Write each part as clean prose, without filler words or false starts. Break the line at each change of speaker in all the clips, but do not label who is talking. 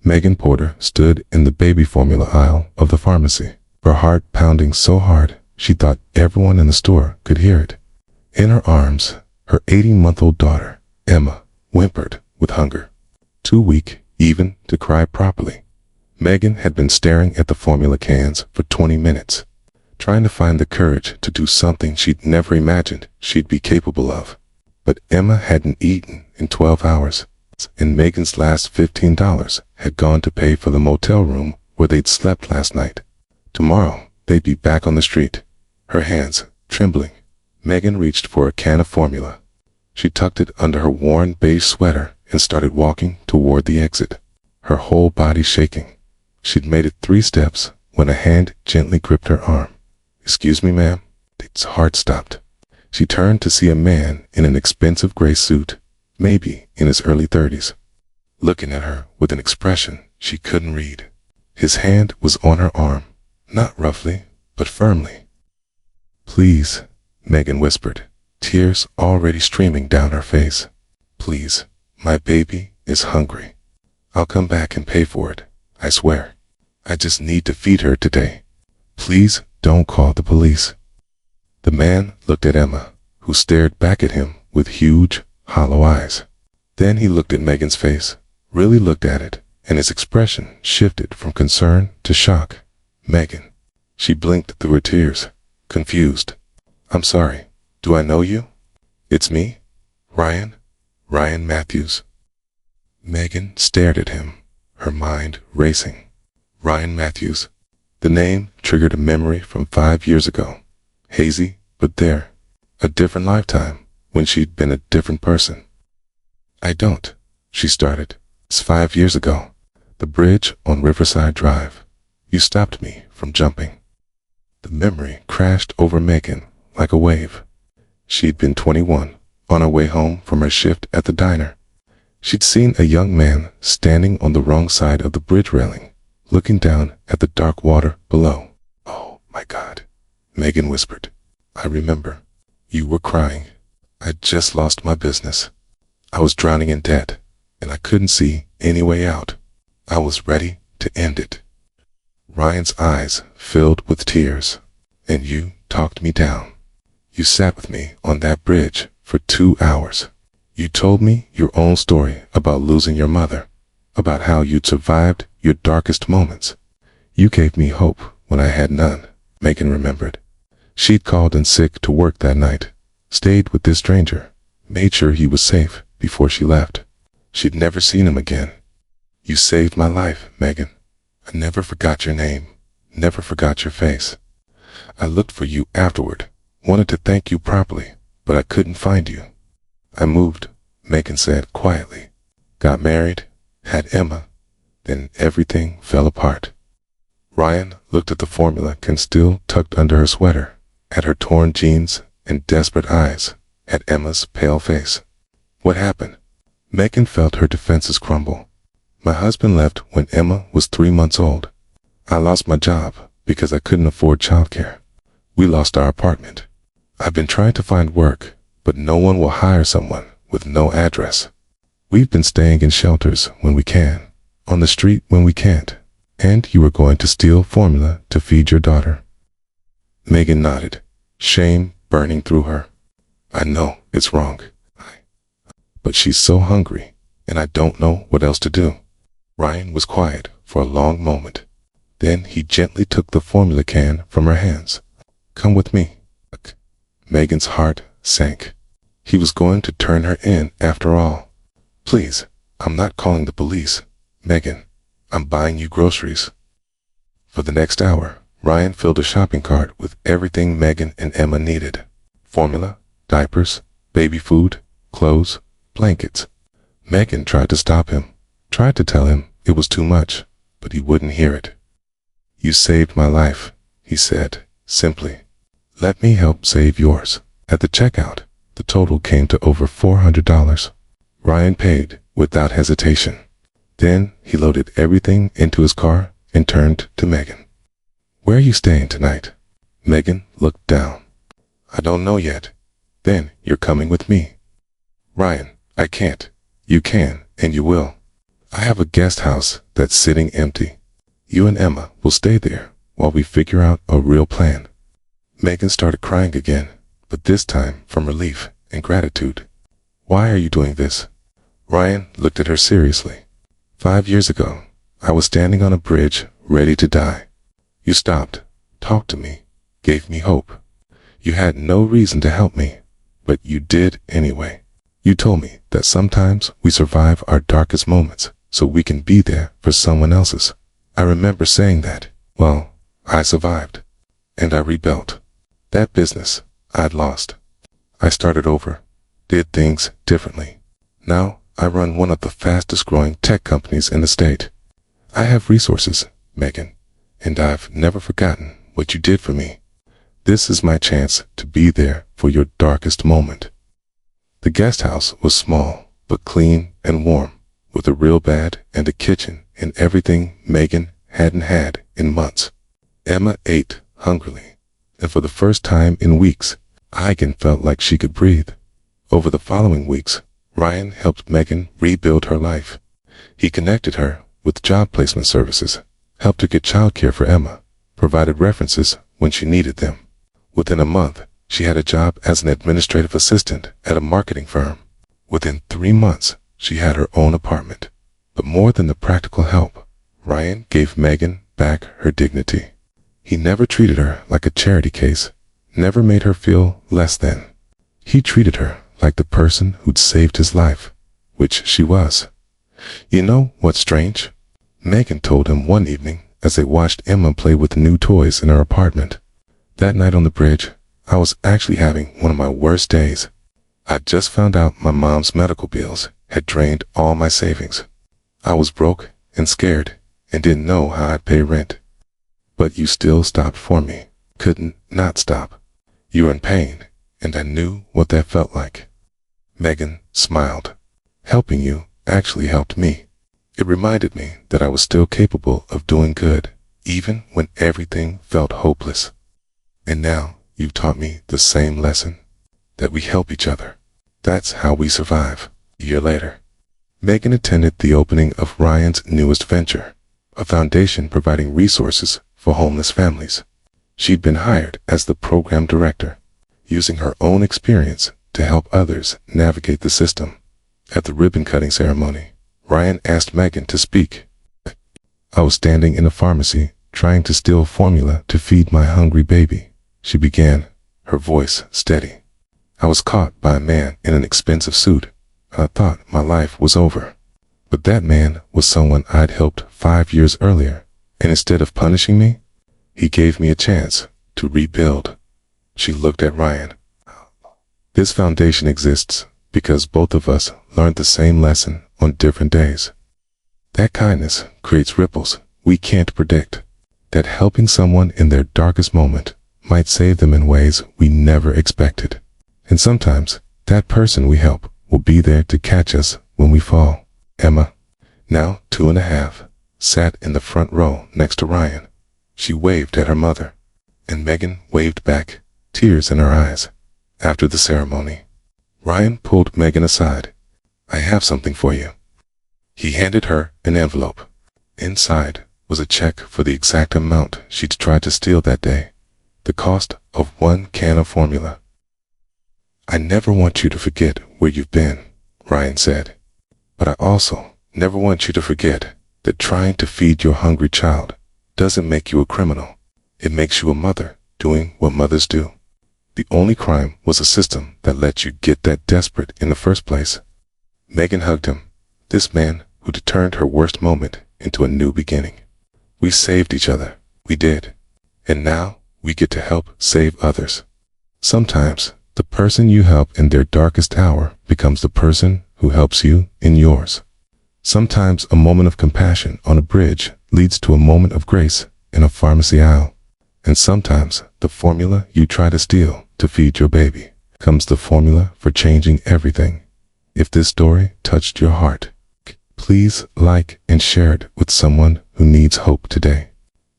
Megan Porter stood in the baby formula aisle of the pharmacy, her heart pounding so hard she thought everyone in the store could hear it. In her arms, her 80-month-old daughter, Emma, whimpered with hunger, too weak even to cry properly. Megan had been staring at the formula cans for 20 minutes, trying to find the courage to do something she'd never imagined she'd be capable of. But Emma hadn't eaten in 12 hours, and Megan's last $15 had gone to pay for the motel room where they'd slept last night. Tomorrow, they'd be back on the street. Her hands trembling, Megan reached for a can of formula. She tucked it under her worn beige sweater and started walking toward the exit, her whole body shaking. She'd made it 3 steps when a hand gently gripped her arm. "Excuse me, ma'am." Its heart stopped. She turned to see a man in an expensive gray suit, maybe in his early 30s, looking at her with an expression she couldn't read. His hand was on her arm, not roughly, but firmly. "Please," Megan whispered, tears already streaming down her face. "Please, my baby is hungry. I'll come back and pay for it, I swear. I just need to feed her today. Please don't call the police." The man looked at Emma, who stared back at him with huge, hollow eyes. Then he looked at Megan's face, really looked at it, and his expression shifted from concern to shock. "Megan." She blinked through her tears, confused. "I'm sorry. Do I know you?" "It's me, Ryan Matthews." Megan stared at him, her mind racing. Ryan Matthews. The name triggered a memory from 5 years ago. Hazy, but there. A different lifetime, when she'd been a different person. "I don't," she started. "It's 5 years ago. The bridge on Riverside Drive. You stopped me from jumping." The memory crashed over Megan like a wave. She'd been 21, on her way home from her shift at the diner. She'd seen a young man standing on the wrong side of the bridge railing, looking down at the dark water below. "Oh, my God," Megan whispered. "I remember. You were crying. I'd just lost my business. I was drowning in debt, and I couldn't see any way out. I was ready to end it." Ryan's eyes filled with tears. "And you talked me down. You sat with me on that bridge for 2 hours. You told me your own story about losing your mother, about how you'd survived your darkest moments. You gave me hope when I had none," Megan remembered. She'd called in sick to work that night, stayed with this stranger, made sure he was safe before she left. She'd never seen him again. "You saved my life, Megan. I never forgot your name, never forgot your face. I looked for you afterward, wanted to thank you properly, but I couldn't find you. I moved," Megan said quietly. "Got married, had Emma, then everything fell apart." Ryan looked at the formula can still tucked under her sweater, at her torn jeans and desperate eyes, at Emma's pale face. "What happened?" Megan felt her defenses crumble. "My husband left when Emma was 3 months old. I lost my job because I couldn't afford childcare. We lost our apartment. I've been trying to find work, but no one will hire someone with no address. We've been staying in shelters when we can, on the street when we can't, and you were going to steal formula to feed your daughter." Megan nodded, shame burning through her. "I know it's wrong. But she's so hungry, and I don't know what else to do." Ryan was quiet for a long moment. Then he gently took the formula can from her hands. "Come with me." Megan's heart sank. He was going to turn her in after all. "Please, I'm not calling the police, Megan. I'm buying you groceries." For the next hour, Ryan filled a shopping cart with everything Megan and Emma needed. Formula, diapers, baby food, clothes, blankets. Megan tried to stop him, tried to tell him it was too much, but he wouldn't hear it. "You saved my life," he said, simply. "Let me help save yours." At the checkout, the total came to over $400. Ryan paid without hesitation. Then he loaded everything into his car and turned to Megan. "Where are you staying tonight?" Megan looked down. "I don't know yet." "Then you're coming with me." "Ryan, I can't." "You can, and you will." I have a guest house that's sitting empty. You and Emma will stay there while we figure out a real plan." Megan started crying again, but this time from relief and gratitude. "Why are you doing this?" Ryan looked at her seriously. 5 years ago, I was standing on a bridge, ready to die. You stopped, talked to me, gave me hope. You had no reason to help me, but you did anyway. You told me that sometimes we survive our darkest moments so we can be there for someone else's. I remember saying that. Well, I survived, and I rebuilt. That business, I'd lost. I started over, did things differently. Now, I run one of the fastest growing tech companies in the state. I have resources, Megan, and I've never forgotten what you did for me. This is my chance to be there for your darkest moment." The guest house was small, but clean and warm, with a real bed and a kitchen and everything Megan hadn't had in months. Emma ate hungrily, and for the first time in weeks, Megan felt like she could breathe. Over the following weeks, Ryan helped Megan rebuild her life. He connected her with job placement services, helped her get childcare for Emma, provided references when she needed them. Within a month, she had a job as an administrative assistant at a marketing firm. Within 3 months, she had her own apartment. But more than the practical help, Ryan gave Megan back her dignity. He never treated her like a charity case, never made her feel less than. He treated her like the person who'd saved his life, which she was. You know what's strange? Megan told him one evening as they watched Emma play with new toys in her apartment. That night on the bridge, I was actually having one of my worst days. I'd just found out my mom's medical bills had drained all my savings. I was broke and scared and didn't know how I'd pay rent. But you still stopped for me. Couldn't not stop. You were in pain, and I knew what that felt like. Megan smiled. Helping you actually helped me. It reminded me that I was still capable of doing good, even when everything felt hopeless. And now you've taught me the same lesson, that we help each other. That's how we survive. A year later, Megan attended the opening of Ryan's newest venture, a foundation providing resources for homeless families. She'd been hired as the program director, using her own experience to help others navigate the system. At the ribbon-cutting ceremony, Ryan asked Megan to speak. "I was standing in a pharmacy, trying to steal formula to feed my hungry baby," she began, her voice steady. "I was caught by a man in an expensive suit, and I thought my life was over. But that man was someone I'd helped 5 years earlier, and instead of punishing me, he gave me a chance to rebuild." She looked at Ryan. "This foundation exists because both of us learned the same lesson on different days. That kindness creates ripples we can't predict. That helping someone in their darkest moment might save them in ways we never expected. And sometimes that person we help will be there to catch us when we fall." Emma, now 2.5, sat in the front row next to Ryan. She waved at her mother, and Megan waved back, tears in her eyes. After the ceremony, Ryan pulled Megan aside. "I have something for you." He handed her an envelope. Inside was a check for the exact amount she'd tried to steal that day, the cost of 1 can of formula. "I never want you to forget where you've been," Ryan said. "But I also never want you to forget that trying to feed your hungry child doesn't make you a criminal. It makes you a mother doing what mothers do. The only crime was a system that let you get that desperate in the first place." Megan hugged him, this man who'd turned her worst moment into a new beginning. "We saved each other, we did. And now we get to help save others." Sometimes the person you help in their darkest hour becomes the person who helps you in yours. Sometimes a moment of compassion on a bridge leads to a moment of grace in a pharmacy aisle. And sometimes the formula you try to steal to feed your baby becomes the formula for changing everything. If this story touched your heart, please like and share it with someone who needs hope today.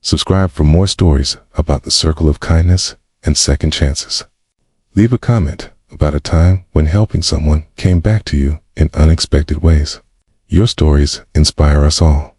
Subscribe for more stories about the circle of kindness and second chances. Leave a comment about a time when helping someone came back to you in unexpected ways. Your stories inspire us all.